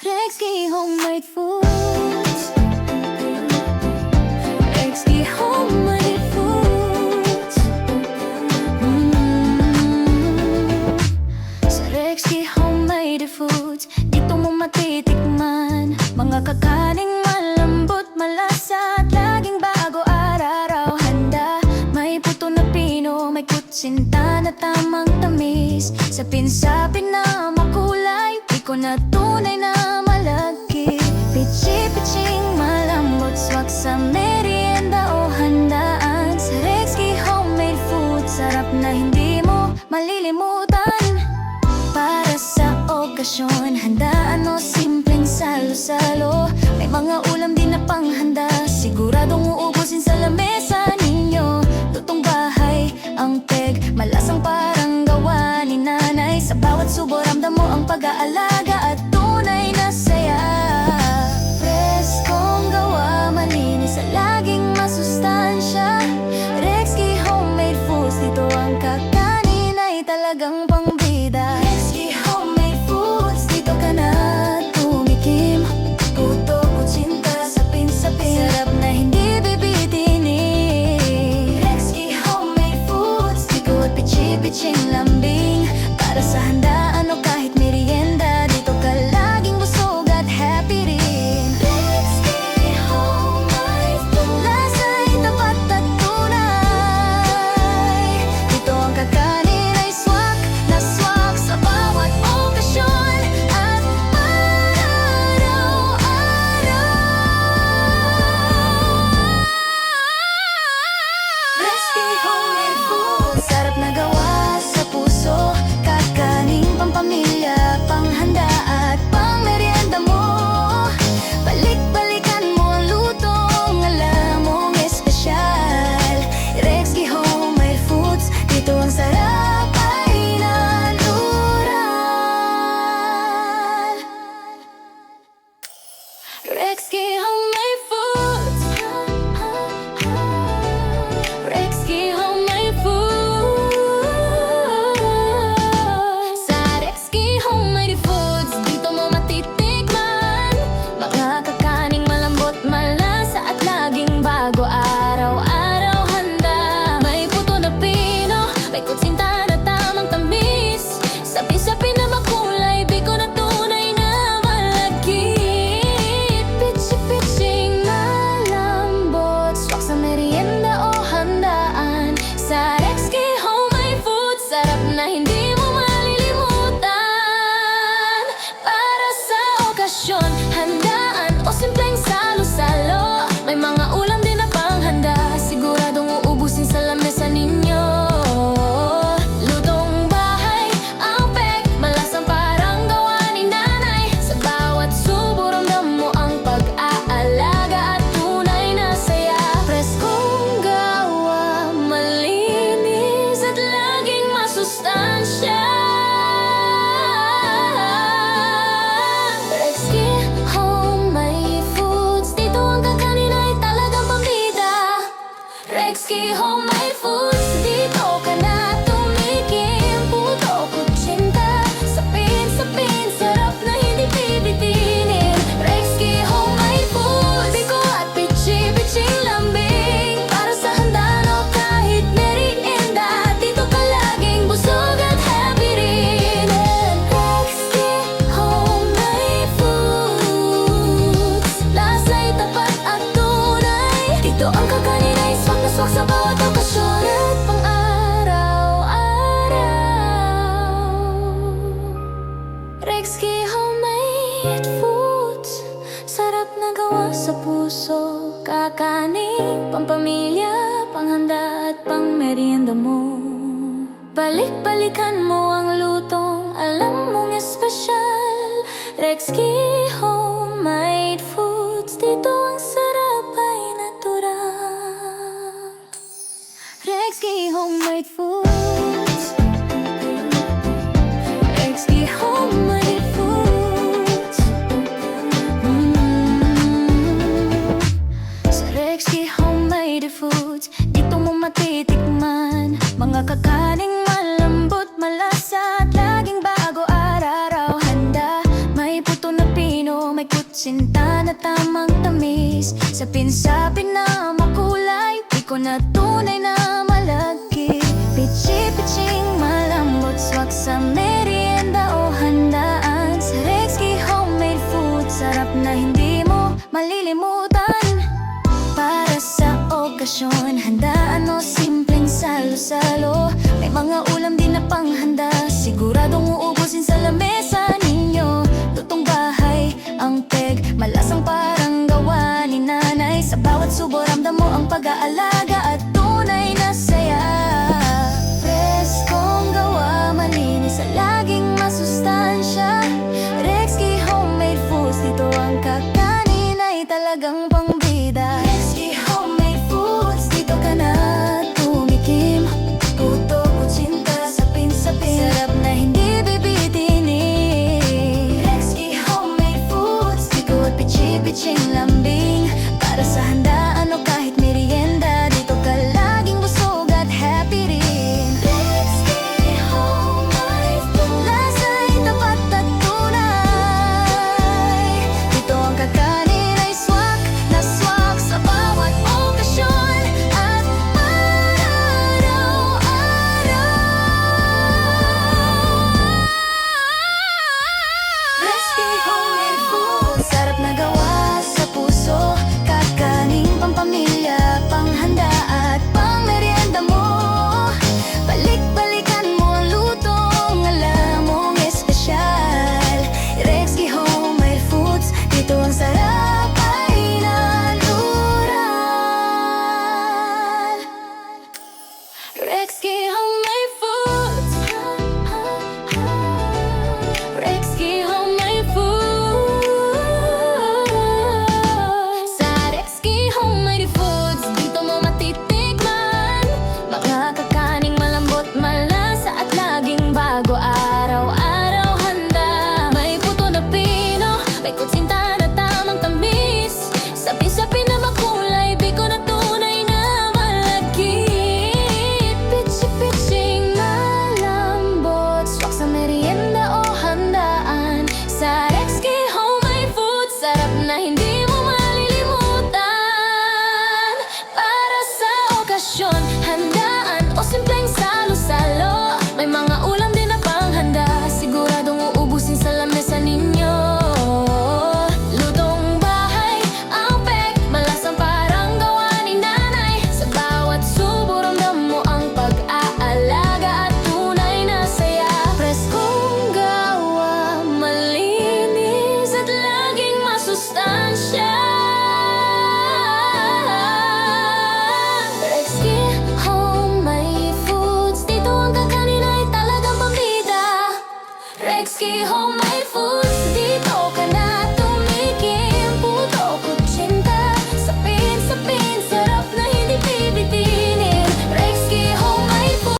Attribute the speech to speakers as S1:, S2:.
S1: Rexky homemade foods. Rexky homemade foods. Sa Rexky homemade foods, dito mo matitikman mga kakaning malambot, malasa at laging bago araw-araw handa. May puto na pino, may kutsinta na tamang tamis. Sapin-sapin na makulay, di ko na tunay na malagkit. Pitsi-pitsing malambot, swak sa merienda o handaan. Sa Rexky homemade food, sarap na hindi mo malilimutan. Para sa okasyon, handaan o simpleng salo-salo. May mga ulam din na panghanda, siguradong uubusin sa lamesa ninyo. Lutong bahay, ang peg, malasang parang gawa ni nanay. Sa bawat subo ramdam mo ang pag-aalaga at tunay na saya. Preskong gawa, malinis at laging masustansya. Rexky homemade foods, dito ang kakanin ay talagang pangbida. Rexky homemade foods, dito ka na tumikim. Puto, kutsinta, sapin-sapin, sarap na hindi bibitinin. Rexky homemade foods, dito at pitsi-pitsing lambing. Para sa handaan o kahit merienda, dito ka laging busog at happy rin. Rexky homemade foods, lasa'y tapat at tunay. Dito ang kakanin ay swak na swak sa bawat okasyon at araw-araw. Rexky homemade foods, sarap na gawa sa puso. Kakaning pampamilya, panghanda at pangmerienda mo. Balik-balikan mo ang lutong alam mong espesyal. Rexky homemade foods, dito ang sarap ay natural. Rexky homemade foods. Rexky homemade foods. Sa Rexky homemade foods, dito mo matitikman mga kakaning malambot, malasa at laging bago araw-araw handa. May puto na pino, may kutsinta na tamang tamis. Sapin-sapin na makulay, biko na tunay na malagkit. Pitsi-pitsing malambot, swak sa merienda o handaan. Sa Rexky homemade foods, sarap na hindi mo malilimutan. Para sa okasyon, handaan o simpleng salo-salo. May mga ulam din na panghanda, siguradong uubusin sa lamesa ninyo. Lutong bahay, ang peg, malasang parang gawa ni nanay. Sa bawat subo ramdam mo ang pag-aalaga at tunay na saya. Preskong gawa, malinis at laging masustansya. Rexky homemade foods, dito ang kakanin ay talagang pambida. Rexky homemade foods, dito ka na tumikim. Puto, kutsinta, sapin-sapin, sarap na hindi bibitinin. Rexky homemade foods, biko at pitsi-pitsing lambing. Para sa handaan o kahit merienda, dito ka laging busog at happy rin. Rexky homemade foods, lasa'y tapat at tunay. Dito ang kakanin ay swak na swak sa bawat okasyon at pang-araw-araw. Rexky homemade foods, sarap na gawa sa puso. Kakanin, pampamilya, panghanda at pangmerienda mo. Balik-balikan mo ang lutong alam mong espesyal. Rexky homemade foods, dito ang sarap ay natural. Rexky homemade foods. Rexky homemade foods. Sa Rexky homemade foods, dito mo matitikman mga kakaning malambot, malasa at laging bago araw-araw handa. May puto na kutsinta na tamang tamis. Sapin-sapin na makulay, di ko na tunay na malagkit. Pitsi-pitsing malambot, swak sa merienda o handaan. Sa Rexky homemade food, sarap na hindi mo malilimutan. Para sa okasyon, handaan o simpleng salo-salo. May mga ulam din na panghanda, siguradong uubusin sa lamesa ninyo. Lutong bahay, ang peg, malasang parang gawa ni nanay. Sa bawat subo ramdam mo ang pag-aalaga at tunay na saya. Preskong gawa, malinis at laging masustansya. Rexky homemade foods, dito ang kakanin ay talagang pangbida. Rexky homemade foods, dito ka na tumikim. Puto, kutsinta, sapin-sapin, sarap na hindi bibitinin. Rexky homemade foods, likod, pitsi-pitsing lambing. Para sa handaan o kahit merienda, dito ka laging busog at happy rin. Rexky homemade foods, lasa'y tapat at tunay. Dito ang kakanin ay swak na swak sa bawat okasyon at araw-araw. Rexky homemade foods, sarap na gawa sa puso. Kakaning pampamilya, panghanda at pangmerienda mo. Balik-balikan mo ang lutong alam mong espesyal. Rexky homemade foods, dito ang sarap ay natural. Rexky homemade foods, Rexky homemade foods. Sa Rexky homemade foods, dito mo matitikman mga kakaning malambot, malasa at laging bago. Araw-araw handa, may puto na pino, may kutsinta na tamang tamis. Sapin-sapin na makulay, biko na tunay na malagkit. Pitsi-pitsing malambot, swak sa merienda o handaan. Sa Rexky homemade foods, sarap na hindi mo malilimutan. Para sa okasyon, handaan o simpleng salo-salo. May mga ulam din na panghanda, siguradong uubusin sa lamesa ninyo. Lutong bahay, ang peg, malasang parang gawa ni nanay. Sa bawat subo ramdam mo ang pag-aalaga at tunay na saya. Preskong gawa, malinis at laging masustansya. Rexky homemade foods, dito ang kakanin ay talagang pambida. Rexky homemade foods.